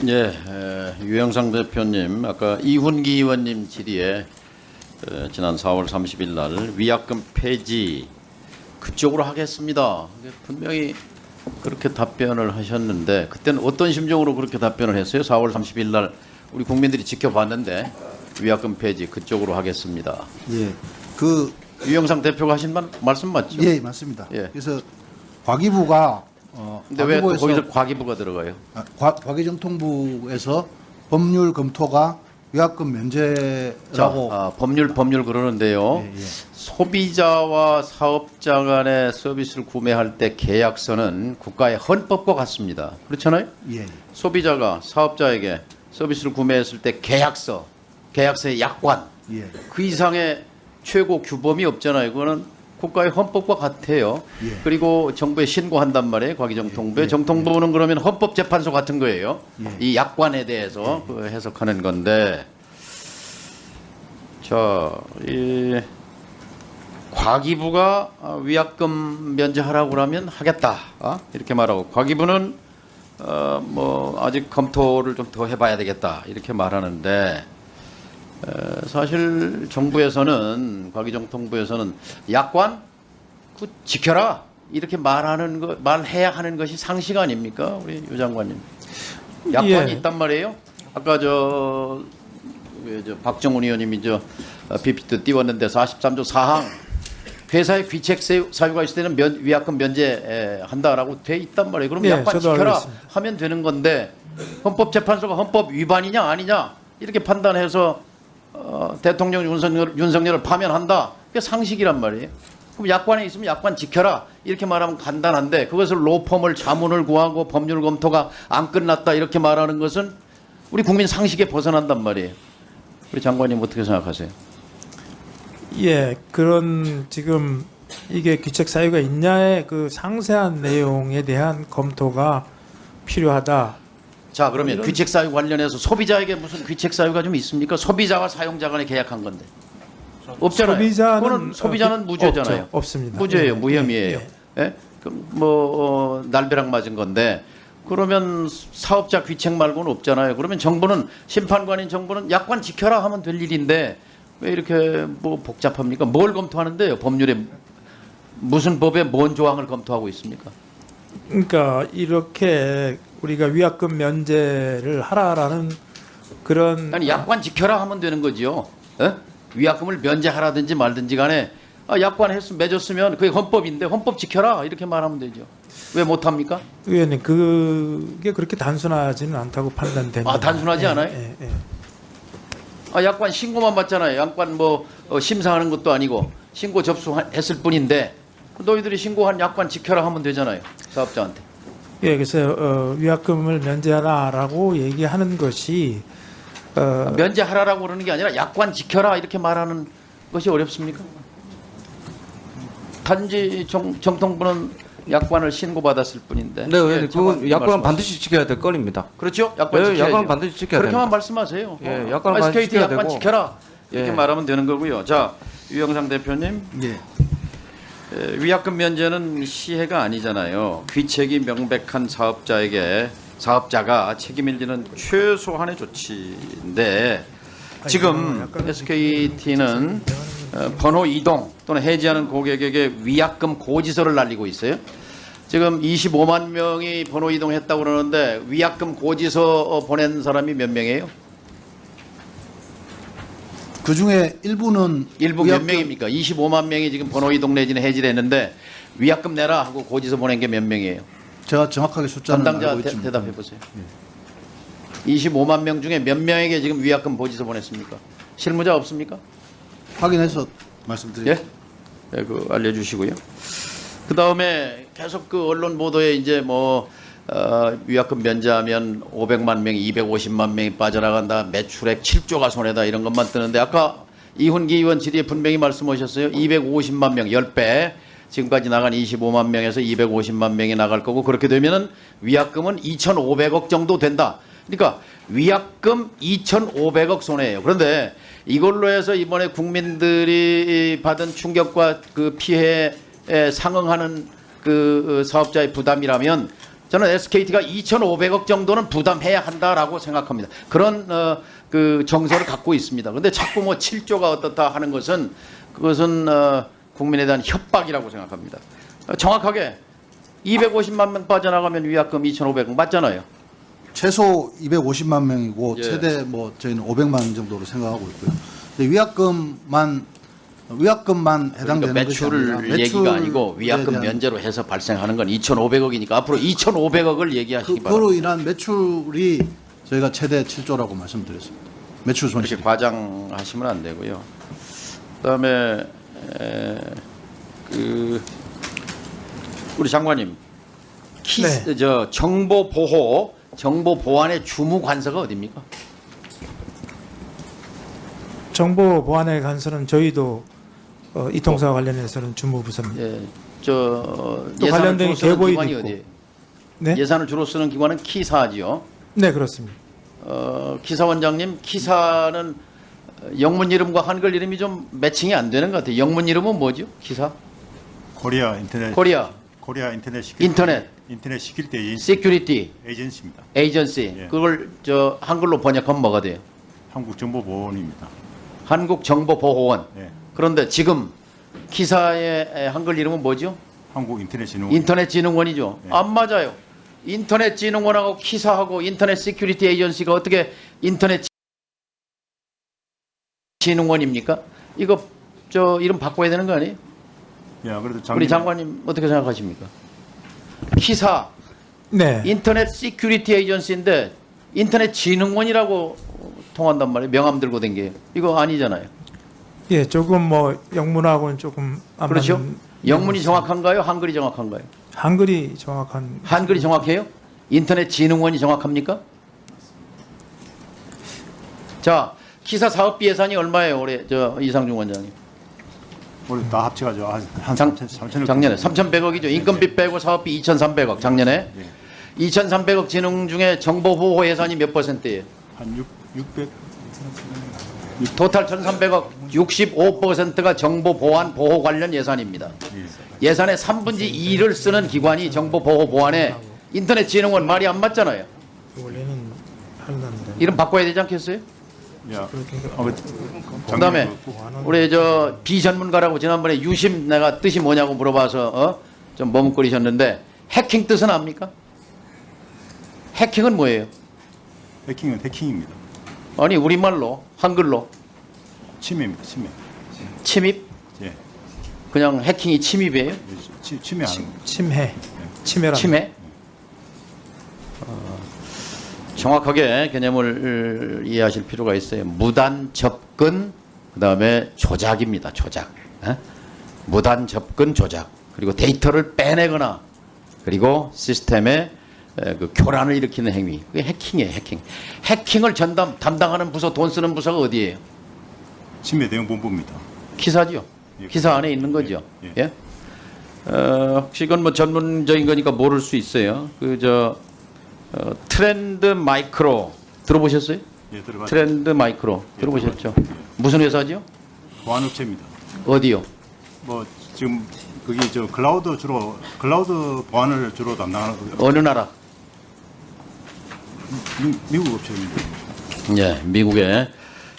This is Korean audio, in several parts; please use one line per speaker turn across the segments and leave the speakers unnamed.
예, 유영상 대표님, 아까 이훈기 의원님 질의에 지난 4월 30일 날 위약금 폐지 그쪽으로 하겠습니다. 분명히 그렇게 답변을 하셨는데 그때는 어떤 심정으로 그렇게 답변을 했어요? 4월 30일 날 우리 국민들이 지켜봤는데 위약금 폐지 그쪽으로 하겠습니다.
예,
유영상 대표가 하신 말씀 맞죠?
예, 맞습니다.
예.
그래서 과기부가
근데 왜 또
과기부에서-
거기서 과기부가 들어가요?
과기정통부에서 법률 검토가 위약금 면제라고
법률 그러는데요.
예, 예.
소비자와 사업자 간의 서비스를 구매할 때 계약서는 국가의 헌법과 같습니다. 그렇잖아요?
예,
소비자가 사업자에게 서비스를 구매했을 때 계약서의 약관,
예,
그 이상의 최고 규범이 없잖아요. 그거는 국가의 헌법과 같아요.
예.
그리고 정부에 신고한단 말이에요. 과기정통부에.
예, 예,
정통부는 그러면 헌법재판소 같은 거예요.
예.
이 약관에 대해서 그 해석하는 건데, 자, 이 과기부가 위약금 면제하라고 그러면 하겠다. 이렇게 말하고, 과기부는 뭐 아직 검토를 좀 더 해봐야 되겠다. 이렇게 말하는데, 사실 정부에서는 과기정통부에서는 약관 그 지켜라 이렇게 말해야 하는 것이 상식 아닙니까, 우리 유 장관님? 약관이
예.
있단 말이에요. 아까 저 박정훈 의원님이 PPT 띄웠는데 43조 4항 회사의 귀책 사유가 있을 때는 위약금 면제한다라고 돼 있단 말이에요. 그럼
예,
약관
저도 알고
지켜라
있습니다.
하면 되는 건데 헌법재판소가 헌법 위반이냐 아니냐 이렇게 판단해서 대통령 윤석열을 파면한다. 그게 상식이란 말이에요. 그럼 약관에 있으면 약관 지켜라 이렇게 말하면 간단한데 그것을 로펌을 자문을 구하고 법률 검토가 안 끝났다 이렇게 말하는 것은 우리 국민 상식에 벗어난단 말이에요. 우리 장관님 어떻게 생각하세요?
예, 그런 지금 이게 귀책 사유가 있냐의 그 상세한 내용에 대한 검토가 필요하다.
자, 그러면 귀책 사유 관련해서 소비자에게 무슨 귀책 사유가 좀 있습니까? 소비자와 사용자 간에 계약한 건데 없잖아요. 그거는 소비자는 무죄잖아요.
없죠. 없습니다.
무죄예요,
예,
무혐의예요.
예,
예? 그럼 날벼락 맞은 건데 그러면 사업자 귀책 말고는 없잖아요. 그러면 정부는 심판관인 정부는 약관 지켜라 하면 될 일인데 왜 이렇게 뭐 복잡합니까? 뭘 검토하는데요? 법률에 무슨 법에 뭔 조항을 검토하고 있습니까?
그러니까 이렇게 우리가 위약금 면제를 하라라는 그런
아니 약관 지켜라 하면 되는 거죠. 위약금을 면제하라든지 말든지 간에 약관 맺었으면 그게 헌법인데 헌법 지켜라 이렇게 말하면 되죠. 왜 못합니까?
의원님 그게 그렇게 단순하지는 않다고 판단됩니다.
단순하지 않아요?
예, 예.
약관 신고만 받잖아요. 약관 심사하는 것도 아니고 신고 접수했을 뿐인데 너희들이 신고한 약관 지켜라 하면 되잖아요. 사업자한테.
예, 그래서 위약금을 면제하라라고 얘기하는 것이
면제하라라고 그러는 게 아니라 약관 지켜라 이렇게 말하는 것이 어렵습니까? 단지 정통부는 약관을 신고받았을 뿐인데.
네, 의원님, 그건
장관님
약관은
말씀하세요.
반드시 지켜야 될 건입니다.
그렇죠? 약관
네,
지켜야죠.
약관은 반드시 지켜야
그렇게만
됩니다.
말씀하세요.
예, 약관은 반드시
SKT
지켜야
약관
되고.
지켜라 이렇게
예.
말하면 되는 거고요. 자, 유영상 대표님.
예,
위약금 면제는 시혜가 아니잖아요. 귀책이 명백한 사업자가 책임을 지는 최소한의 조치인데 지금 SKT는 번호 이동 또는 해지하는 고객에게 위약금 고지서를 날리고 있어요. 지금 25만 명이 번호 이동했다고 그러는데 위약금 고지서 보낸 사람이 몇 명이에요?
그 중에 일부는
일부 몇 명입니까? 25만 명이 지금 번호 이동 내지는 해지를 했는데 위약금 내라 하고 고지서 보낸 게 몇 명이에요?
제가 정확하게 숫자는
담당자
알고 있지
대답해
못합니다.
보세요. 25만 명 중에 몇 명에게 지금 위약금 고지서 보냈습니까? 실무자 없습니까?
확인해서 말씀드리겠습니다.
예, 그 알려주시고요. 그 다음에 계속 그 언론 보도에 이제 위약금 면제하면 500만 명, 250만 명이 빠져나간다, 매출액 7조가 손해다 이런 것만 뜨는데 아까 이훈기 의원 질의에 분명히 말씀하셨어요. 250만 명, 10배. 지금까지 나간 25만 명에서 250만 명이 나갈 거고 그렇게 되면은 위약금은 2,500억 정도 된다. 그러니까 위약금 2,500억 손해예요. 그런데 이걸로 해서 이번에 국민들이 받은 충격과 그 피해에 상응하는 그 사업자의 부담이라면 저는 SKT가 2,500억 정도는 부담해야 한다라고 생각합니다. 그런 그 정서를 갖고 있습니다. 그런데 자꾸 뭐 7조가 어떻다 하는 것은 그것은 국민에 대한 협박이라고 생각합니다. 정확하게 250만 명 빠져나가면 위약금 2,500억 맞잖아요.
최소 250만 명이고
예.
최대 뭐 저희는 500만 명 정도로 생각하고 있고요. 근데 위약금만 해당되는
그러니까 매출을
것이 아니라
얘기가 아니고
매출에
위약금
대한
면제로 해서 발생하는 건 2,500억이니까 앞으로 2,500억을 얘기하시기 바랍니다.
그로 인한 매출이 저희가 최대 7조라고 말씀드렸습니다. 매출
그렇게
손실.
과장하시면 안 되고요. 그다음에 그 우리 장관님
네.
저 정보 보안의 주무 관서가 어디입니까?
정보 보안에 관해서는 저희도 이통사와 관련해서는 주무부서입니다.
예,
또
예산을
관련된
주로 쓰는
계보에도
기관이
있고.
어디예요?
네,
예산을 주로 쓰는 기관은 키사지요.
네 그렇습니다.
키사 원장님, 키사는 영문 이름과 한글 이름이 좀 매칭이 안 되는 것 같아요. 영문 이름은 뭐죠? 키사?
코리아 인터넷
코리아
인터넷 시큐리티
시큐리티
에이전시입니다.
에이전시.
예.
그걸 저 한글로 번역하면 뭐가 돼요?
한국정보보건입니다.
한국정보보호원.
예.
그런데 지금 키사의 한글 이름은 뭐죠?
한국인터넷진흥원.
인터넷진흥원이죠.
네.
안 맞아요. 인터넷진흥원하고 키사하고 인터넷 시큐리티 에이전시가 어떻게 인터넷진흥원입니까? 이거 저 이름 바꿔야 되는 거 아니에요?
야, 그래도
우리 장관님 어떻게 생각하십니까? 키사
네,
인터넷 시큐리티 에이전시인데 인터넷진흥원이라고 통한단 말이에요. 명함 들고 댕겨요. 이거 아니잖아요.
예, 조금 뭐 영문하고는 조금 안
그렇죠?
맞는
영문이 정확한가요? 한글이 정확한가요?
한글이 정확한.
한글이 정확해요? 인터넷진흥원이 정확합니까? 자, 키사 사업비 예산이 얼마예요? 올해 저 이상중 원장님.
우리 다 합쳐가지고 한
작-
3,000억.
작년에 3,100억이죠. 인건비 빼고 사업비 2,300억. 작년에 2,300억 진흥 중에 정보 보호 예산이 몇 %예요?
한 600.
토탈 1,300억 65%가 정보 보안 보호 관련 예산입니다. 예산의 3분의 2를 쓰는 기관이 정보 보호 보안에 인터넷진흥원 말이 안 맞잖아요.
원래는 한다는데.
이름 바꿔야 되지 않겠어요?
야,
그다음에 우리 저 비전문가라고 지난번에 유심 내가 뜻이 뭐냐고 물어봐서 좀 머뭇거리셨는데 해킹 뜻은 압니까? 해킹은 뭐예요?
해킹은 해킹입니다.
아니 우리말로 한글로
침해입니다. 침해.
침입?
예.
그냥 해킹이 침입이에요?
침해하는 거.
침해라.
침해? 정확하게 개념을 이해하실 필요가 있어요. 무단 접근, 그 다음에 조작입니다. 조작. 무단 접근 조작. 그리고 데이터를 빼내거나 그리고 시스템에 그 교란을 일으키는 행위. 그게 해킹이에요. 해킹. 해킹을 담당하는 부서, 돈 쓰는 부서가 어디예요?
침해 대응 본부입니다.
기사죠.
예.
기사 안에 있는 거죠.
예.
예? 혹시 이건 뭐 전문적인 거니까 모를 수 있어요. 트렌드 마이크로 들어보셨어요?
예, 들어봤죠.
트렌드 마이크로
예,
들어보셨죠?
들어봤죠.
무슨 회사죠?
보안업체입니다.
어디요?
뭐 지금 거기 저 클라우드 보안을 주로 담당하는
어느 나라?
미국 업체입니다.
예, 미국의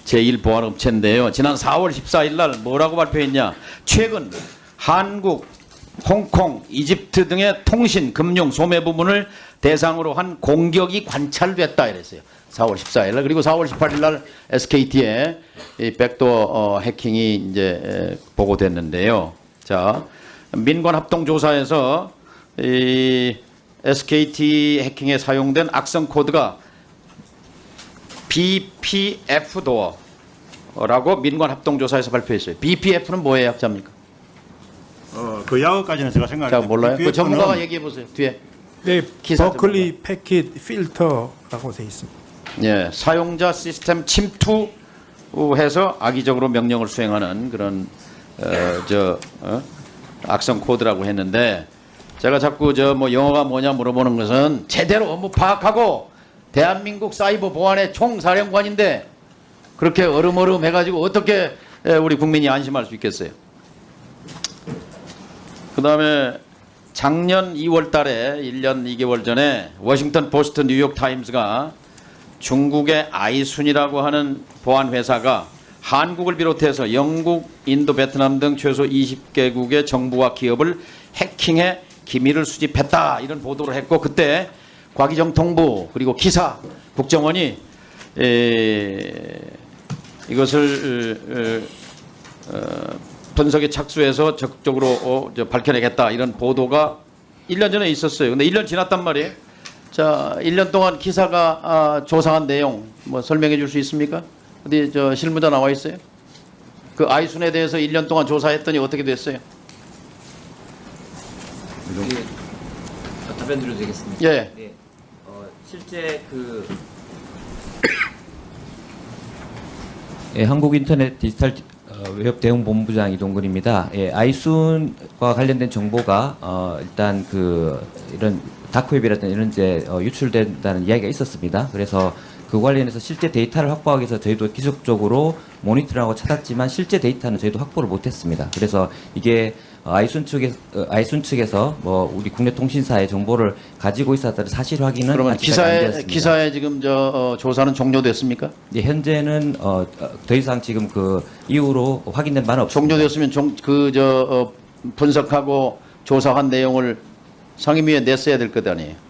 제1보안업체인데요. 지난 4월 14일 날 뭐라고 발표했냐? 최근 한국, 홍콩, 이집트 등의 통신, 금융, 소매 부문을 대상으로 한 공격이 관찰됐다 이랬어요. 4월 14일 날. 그리고 4월 18일 날 SKT의 이 백도어 해킹이 이제 보고됐는데요. 자, 민관 합동 조사에서 이 SKT 해킹에 사용된 악성 코드가 BPF 도어라고 민관 합동 조사에서 발표했어요. BPF는 뭐의 약자입니까?
그 야어까지는 제가 생각할
자,
때
몰라요. 그
BPF 는
전문가가 얘기해 보세요. 뒤에.
네,
기사
버클리 패킷 필터라고 돼 있습니다.
예, 사용자 시스템 침투해서 악의적으로 명령을 수행하는 그런 악성 코드라고 했는데 제가 자꾸 뭐 영어가 뭐냐 물어보는 것은 제대로 업무 파악하고 대한민국 사이버 보안의 총사령관인데 그렇게 얼음얼음 해가지고 어떻게 우리 국민이 안심할 수 있겠어요? 그 다음에 작년 2월 달에 1년 2개월 전에 워싱턴 포스트 뉴욕 타임스가 중국의 아이순이라고 하는 보안 회사가 한국을 비롯해서 영국, 인도, 베트남 등 최소 20개국의 정부와 기업을 해킹해 기밀을 수집했다 이런 보도를 했고 그때 과기정통부 그리고 기사 국정원이 이것을 분석에 착수해서 적극적으로 밝혀내겠다 이런 보도가 1년 전에 있었어요. 근데 1년 지났단 말이에요. 자, 1년 동안 기사가 조사한 내용 뭐 설명해 줄 수 있습니까? 어디 저 실무자 나와 있어요? 그 아이순에 대해서 1년 동안 조사했더니 어떻게 됐어요?
답변 드려도 되겠습니까?
예.
네. 실제 예, 한국인터넷 디지털 외협 대응 본부장 이동근입니다. 예, 아이순과 관련된 정보가 일단 이런 다크웹이라든지 이런 데 유출된다는 이야기가 있었습니다. 그래서 그 관련해서 실제 데이터를 확보하기 위해서 저희도 기술적으로 모니터링하고 찾았지만 실제 데이터는 저희도 확보를 못했습니다. 그래서 이게 아이순 측에서 뭐 우리 국내 통신사의 정보를 가지고 있었다는 사실 확인은
그러면
아직까지 안 되었습니다.
기사에 지금 조사는 종료됐습니까?
예, 현재는 더 이상 지금 그 이후로 확인된 바는 없습니다.
종료됐으면 분석하고 조사한 내용을 상임위에 냈어야 될 것 아니에요.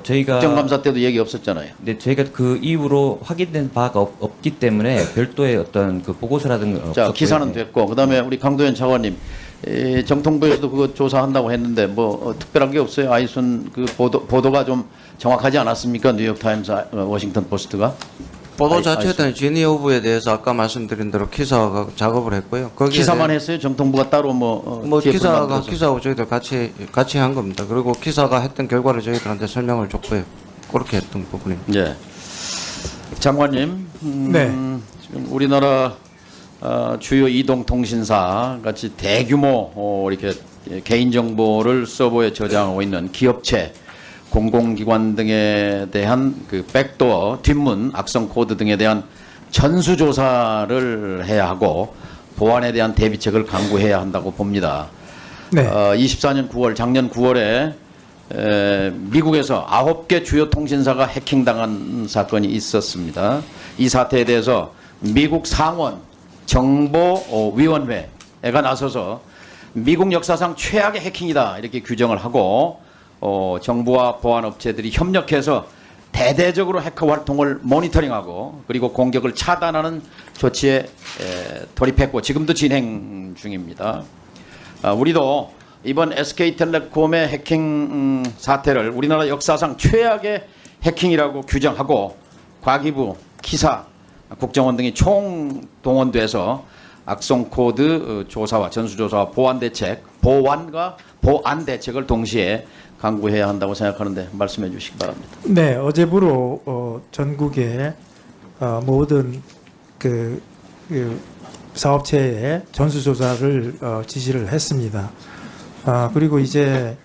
저희가
국정감사 때도 얘기 없었잖아요.
네, 저희가 그 이후로 확인된 바가 없기 때문에 별도의 어떤 그 보고서라든가
자,
없었고요.
기사는 됐고 그다음에 우리 강도현 차관님 정통부에서도 그거 조사한다고 했는데 뭐 특별한 게 없어요. 아이순 그 보도가 좀 정확하지 않았습니까? 뉴욕 타임스, 워싱턴 포스트가
보도 자체는 진위 여부에 대해서 아까 말씀드린 대로 기사가 작업을 했고요. 거기에
기사만
대해
했어요. 정통부가 따로
기사하고 저희들 같이 한 겁니다. 그리고 기사가 했던 결과를 저희들한테 설명을 줬고요. 그렇게 했던 부분입니다.
예. 장관님,
네.
지금 우리나라 주요 이동통신사 같이 대규모 이렇게 개인정보를 서버에 저장하고 있는 기업체, 공공기관 등에 대한 그 백도어, 뒷문, 악성 코드 등에 대한 전수조사를 해야 하고 보안에 대한 대비책을 강구해야 한다고 봅니다.
네.
24년 9월, 작년 9월에 미국에서 9개 주요 통신사가 해킹당한 사건이 있었습니다. 이 사태에 대해서 미국 상원 정보위원회가 나서서 미국 역사상 최악의 해킹이다 이렇게 규정을 하고 정부와 보안 업체들이 협력해서 대대적으로 해커 활동을 모니터링하고 그리고 공격을 차단하는 조치에 돌입했고 지금도 진행 중입니다. 우리도 이번 SK텔레콤의 해킹 사태를 우리나라 역사상 최악의 해킹이라고 규정하고 과기부, 기사, 국정원 등이 총동원돼서 악성 코드 조사와 전수조사와 보안 대책을 동시에 강구해야 한다고 생각하는데 말씀해 주시기 바랍니다.
네, 어제부로 전국의 모든 그 사업체에 전수조사를 지시를 했습니다. 그리고 이제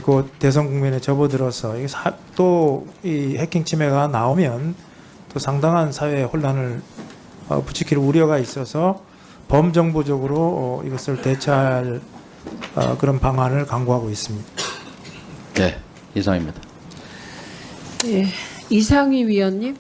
곧 대선 국면에 접어들어서 또 이 해킹 침해가 나오면 또 상당한 사회 혼란을 부추길 우려가 있어서 범정부적으로 이것을 대처할 그런 방안을 강구하고 있습니다.
네, 이상입니다.
예, 이상희 위원님.